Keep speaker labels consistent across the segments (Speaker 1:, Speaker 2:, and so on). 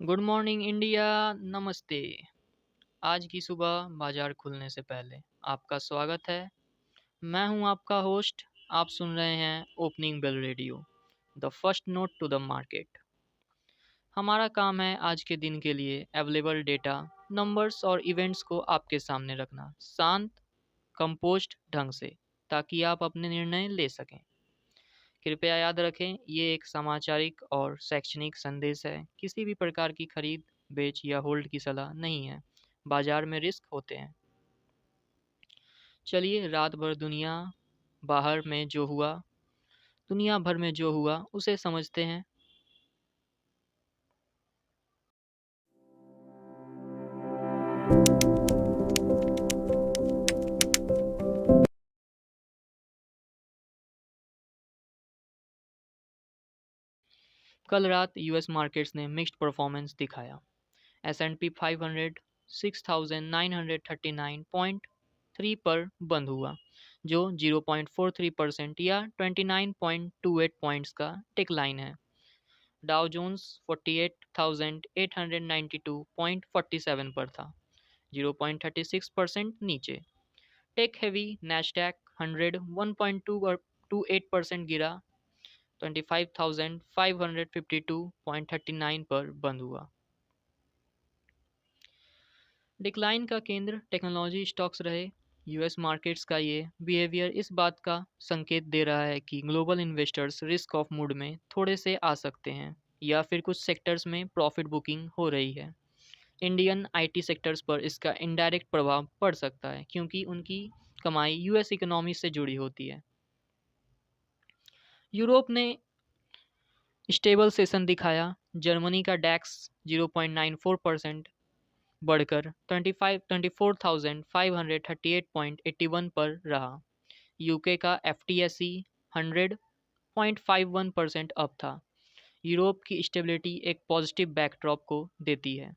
Speaker 1: Good morning India. नमस्ते। आज की सुबह बाजार खुलने से पहले आपका स्वागत है। मैं हूं आपका होस्ट। आप सुन रहे हैं opening bell radio, the first note to the market. हमारा काम है आज के दिन के लिए अवेलेबल डेटा, नंबर्स और इवेंट्स को आपके सामने रखना, शांत, कंपोज्ड ढंग से, ताकि आप अपने निर्णय ले सकें। कृपया याद रखें, ये एक समाचारिक और शैक्षणिक संदेश है। किसी भी प्रकार की खरीद, बेच या होल्ड की सलाह नहीं है। बाजार में रिस्क होते हैं। चलिए रात भर दुनिया भर में जो हुआ उसे समझते हैं। कल रात यूएस मार्केट्स ने मिक्स्ड परफॉर्मेंस दिखाया। S&P 500 6,939.3 पर बंद हुआ, जो 0.43% या 29.28 पॉइंट्स का डिक्लाइन है। डाउ जोन्स 48,892.47 पर था, 0.36% नीचे। टेक हेवी नैस्डैक 100 1.28% गिरा, 25,552.39 पर बंद हुआ। डिक्लाइन का केंद्र टेक्नोलॉजी स्टॉक्स रहे। यूएस मार्केट्स का ये बिहेवियर इस बात का संकेत दे रहा है कि global investors risk of mood में थोड़े से आ सकते हैं, या फिर कुछ सेक्टर्स में प्रॉफिट बुकिंग हो रही है। इंडियन आईटी सेक्टर्स पर इसका इनडायरेक्ट प्रभाव पड़ सकता है, क्योंकि उनकी कमाई यूएस इकोनॉमी से जुड़ी होती है। यूरोप ने स्टेबल सेशन दिखाया। जर्मनी का डैक्स 0.94% बढ़कर 24,538.81 पर रहा। यूके का एफटीएसई 100.51% अप था। यूरोप की स्टेबिलिटी एक पॉजिटिव बैकड्रॉप को देती है,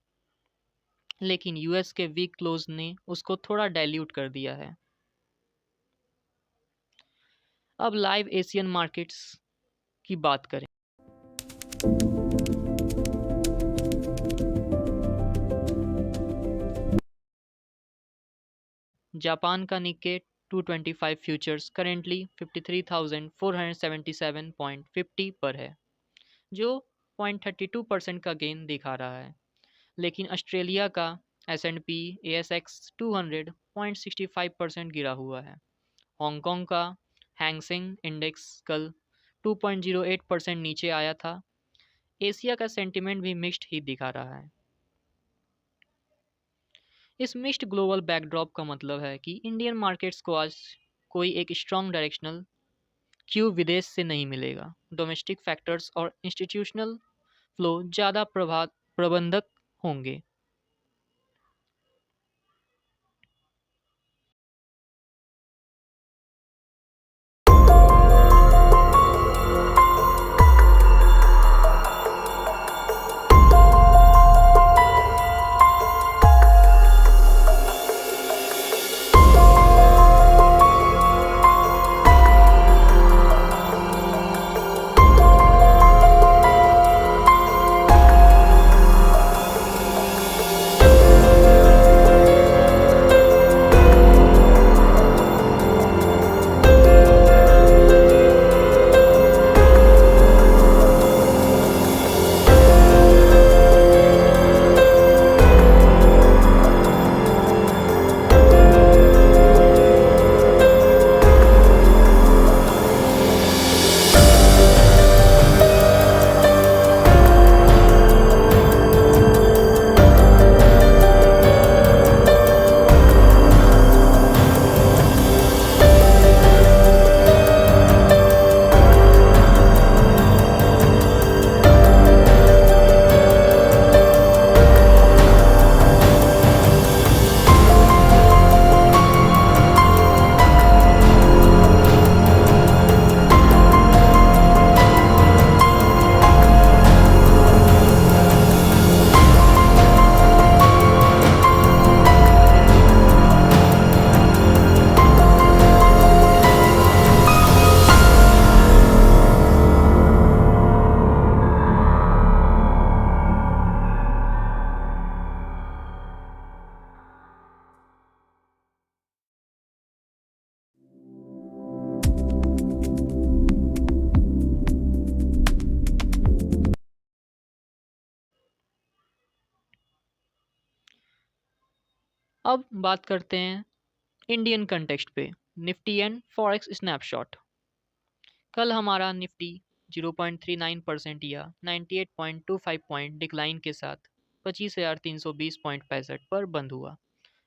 Speaker 1: लेकिन यूएस के वीक क्लोज ने उसको थोड़ा डाइल्यूट कर दिया है। अब लाइव एशियन मार्केट्स की बात करें। जापान का निक्के 225 फ्यूचर्स करेंटली 53,477.50 पर है, जो 0.32% का गेन दिखा रहा है। लेकिन ऑस्ट्रेलिया का S&P ASX 200 0.65% गिरा हुआ है। हांगकांग का हैंगसेंग इंडेक्स कल 2.08% नीचे आया था। एशिया का सेंटिमेंट भी मिक्स्ड ही दिखा रहा है। इस मिक्स्ड ग्लोबल बैकड्रॉप का मतलब है कि इंडियन मार्केट्स को आज कोई एक स्ट्रॉन्ग डायरेक्शनल क्यू विदेश से नहीं मिलेगा। डोमेस्टिक फैक्टर्स और इंस्टीट्यूशनल फ्लो ज़्यादा प्रबंधक होंगे। अब बात करते हैं इंडियन कंटेक्स्ट पे, निफ्टी एंड फॉरेक्स स्नैपशॉट। कल हमारा निफ्टी 0.39% या 98.25 पॉइंट डिक्लाइन के साथ 25,320.65 पर बंद हुआ।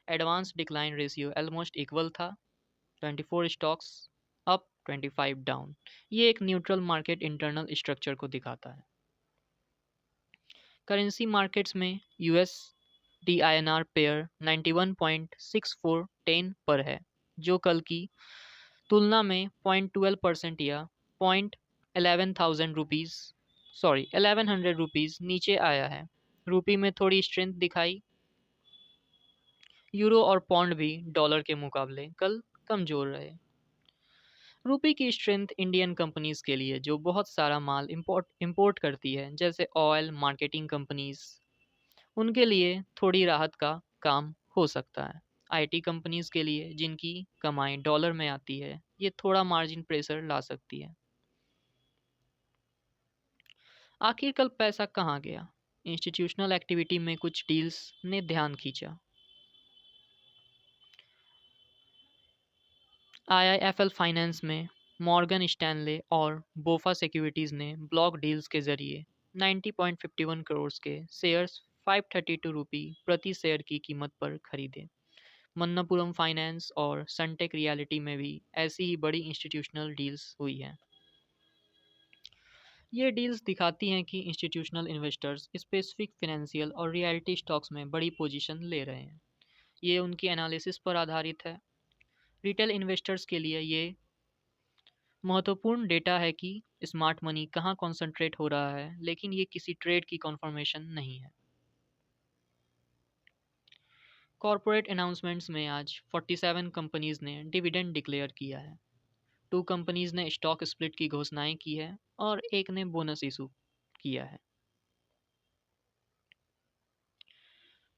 Speaker 1: Advance decline ratio almost equal था, 24 स्टॉक्स अप 25 डाउन। ये एक न्यूट्रल मार्केट इंटरनल स्ट्रक्चर को दिखाता है। करेंसी मार्केट्स में यूएस डी आईएनआर पेयर 91.6410 पर है, जो कल की तुलना में 0.12% या 1100 रुपीज़ नीचे आया है। रूपी में थोड़ी स्ट्रेंथ दिखाई। यूरो और पौंड भी डॉलर के मुकाबले कल कमजोर रहे। रूपी की स्ट्रेंथ इंडियन कंपनीज के लिए जो बहुत सारा माल इंपोर्ट करती है, जैसे ऑयल मार्केटिंग कंपनीज, उनके लिए थोड़ी राहत का काम हो सकता है। आईटी कंपनीज के लिए जिनकी कमाई डॉलर में आती है, ये थोड़ा मार्जिन प्रेशर ला सकती है। आखिर कल पैसा कहाँ गया? इंस्टीट्यूशनल एक्टिविटी में कुछ डील्स ने ध्यान खींचा। आईआईएफएल फाइनेंस में मॉर्गन स्टैनले और बोफा सिक्योरिटीज ने ब्लॉक डील्स के जरिए 90.51 करोड़ के शेयर्स 532 रुपये प्रति शेयर की कीमत पर खरीदे। मन्नपुरम फाइनेंस और सनटेक रियलिटी में भी ऐसी ही बड़ी इंस्टीट्यूशनल डील्स हुई हैं। ये डील्स दिखाती हैं कि इंस्टीट्यूशनल इन्वेस्टर्स स्पेसिफिक फाइनेंशियल और रियलिटी स्टॉक्स में बड़ी पोजीशन ले रहे हैं। ये उनकी एनालिसिस पर आधारित है। रिटेल इन्वेस्टर्स के लिए ये महत्वपूर्ण डेटा है कि स्मार्ट मनी कहाँ कॉन्सेंट्रेट हो रहा है, लेकिन ये किसी ट्रेड की कन्फर्मेशन नहीं है। कॉर्पोरेट अनाउंसमेंट्स में आज 47 कंपनीज ने डिविडेंड डिक्लेयर किया है। 2 कंपनीज ने स्टॉक स्प्लिट की घोषणाएं की है और एक ने बोनस इशू किया है।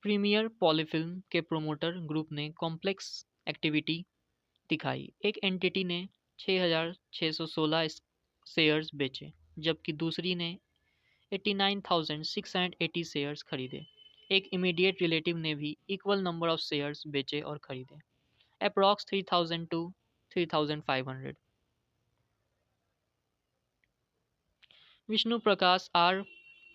Speaker 1: प्रीमियर पॉलीफिल्म के प्रोमोटर ग्रुप ने कॉम्प्लेक्स एक्टिविटी दिखाई। एक एंटिटी ने 6,616 शेयर्स बेचे, जबकि दूसरी ने 89,680 शेयर्स खरीदे। एक इमीडिएट रिलेटिव ने भी इक्वल नंबर ऑफ शेयर्स बेचे और खरीदे, approx 3,000 to 3,500। Vishnu Prakash R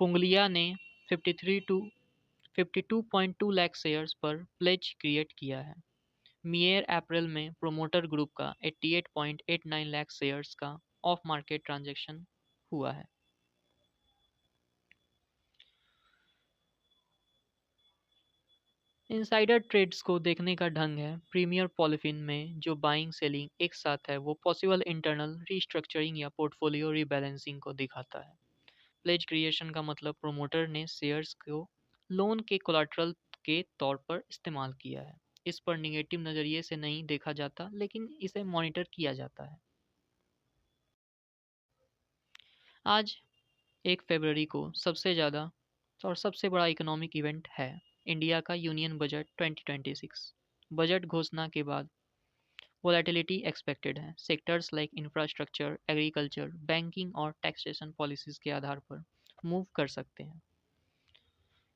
Speaker 1: Pungalia ने 52.2 लाख शेयर्स पर प्लेज क्रिएट किया है। मियर अप्रैल में प्रोमोटर ग्रुप का 88.89 लाख शेयर्स का ऑफ मार्केट ट्रांजैक्शन हुआ है। इनसाइडर ट्रेड्स को देखने का ढंग है। प्रीमियर पॉलिफिन में जो बाइंग सेलिंग एक साथ है, वो पॉसिबल इंटरनल रीस्ट्रक्चरिंग या पोर्टफोलियो रीबैलेंसिंग को दिखाता है। प्लेज क्रिएशन का मतलब प्रोमोटर ने शेयर्स को लोन के कोलाट्रल के तौर पर इस्तेमाल किया है। इस पर निगेटिव नज़रिए से नहीं देखा जाता, लेकिन इसे मॉनिटर किया जाता है। आज 1 फरवरी को सबसे ज़्यादा और सबसे बड़ा इकोनॉमिक इवेंट है इंडिया का यूनियन बजट 2026। बजट घोषणा के बाद वोलेटिलिटी एक्सपेक्टेड है। Sectors like infrastructure, agriculture, banking और टैक्सेशन पॉलिसीज के आधार पर मूव कर सकते हैं।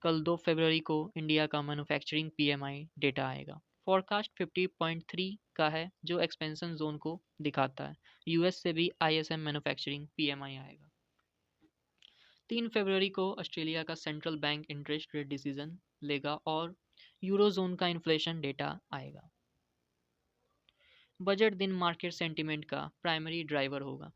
Speaker 1: कल 2 फरवरी को इंडिया का मैन्युफैक्चरिंग पीएमआई डेटा आएगा। फॉरकास्ट 50.3 का है, जो एक्सपेंशन जोन को दिखाता है। यूएस से भी आईएसएम मैन्युफैक्चरिंग पीएमआई आएगा। 3 फरवरी को ऑस्ट्रेलिया का central bank interest rate decision लेगा और यूरोजोन का इन्फ्लेशन डेटा आएगा। बजट दिन मार्केट सेंटीमेंट का प्राइमरी ड्राइवर होगा।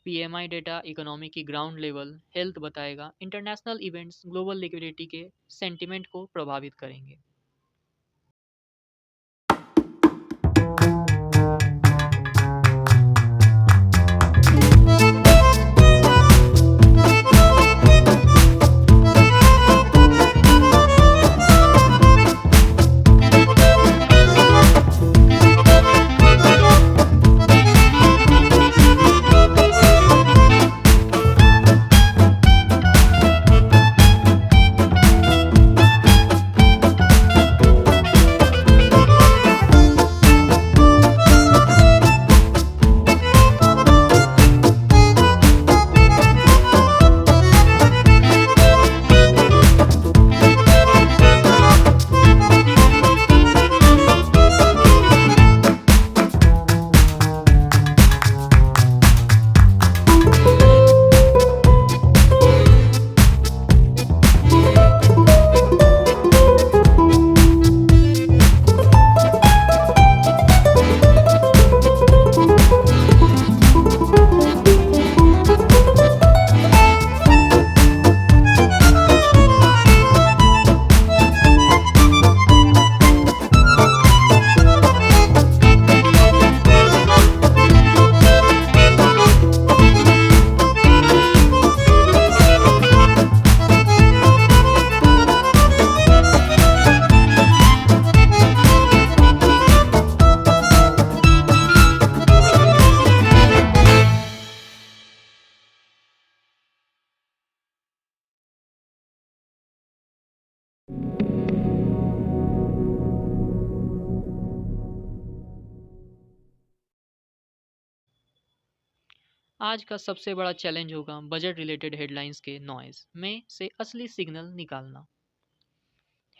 Speaker 1: पीएमआई डेटा इकोनॉमी की ग्राउंड लेवल हेल्थ बताएगा। इंटरनेशनल इवेंट्स ग्लोबल लिक्विडिटी के सेंटीमेंट को प्रभावित करेंगे। आज का सबसे बड़ा चैलेंज होगा बजट रिलेटेड हेडलाइंस के नॉइज़ में से असली सिग्नल निकालना।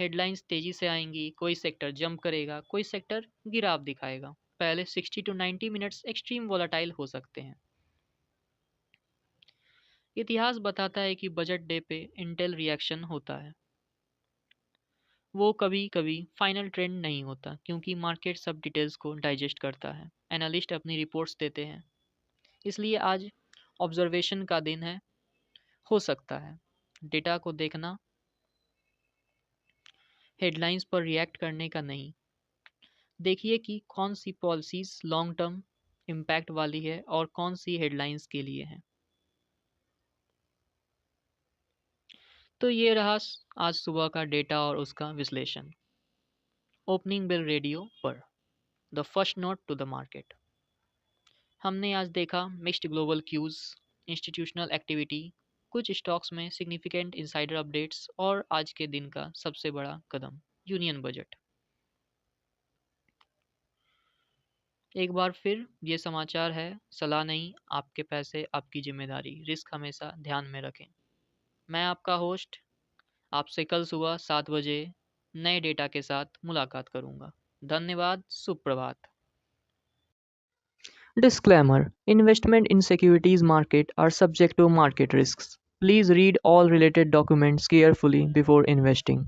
Speaker 1: हेडलाइंस तेज़ी से आएंगी, कोई सेक्टर जंप करेगा, कोई सेक्टर गिराव दिखाएगा। पहले 60 टू 90 मिनट्स एक्सट्रीम वोलाटाइल हो सकते हैं। इतिहास बताता है कि बजट डे पे इंटेल रिएक्शन होता है। वो कभी कभी फाइनल ट्रेंड नहीं होता क्योंकि मार्केट सब डिटेल्स को डाइजेस्ट करता है। एनालिस्ट अपनी रिपोर्ट्स देते हैं। इसलिए आज ऑब्जर्वेशन का दिन है। हो सकता है डेटा को देखना, हेडलाइंस पर रिएक्ट करने का नहीं। देखिए कि कौन सी पॉलिसीज लॉन्ग टर्म इम्पैक्ट वाली है और कौन सी हेडलाइंस के लिए है। तो ये रहा आज सुबह का डेटा और उसका विश्लेषण ओपनिंग बेल रेडियो पर। The first note to the market. हमने आज देखा mixed global cues, institutional activity, कुछ स्टॉक्स में सिग्निफिकेंट इनसाइडर अपडेट्स और आज के दिन का सबसे बड़ा कदम यूनियन बजट। एक बार फिर ये समाचार है, सलाह नहीं, आपके पैसे आपकी जिम्मेदारी, रिस्क हमेशा ध्यान में रखें। मैं आपका होस्ट आपसे कल सुबह 7 बजे नए डेटा के साथ मुलाकात करूंगा। धन्यवाद, सुप्रभात। Disclaimer: Investment in securities market are subject to market risks. Please read all related documents carefully before investing.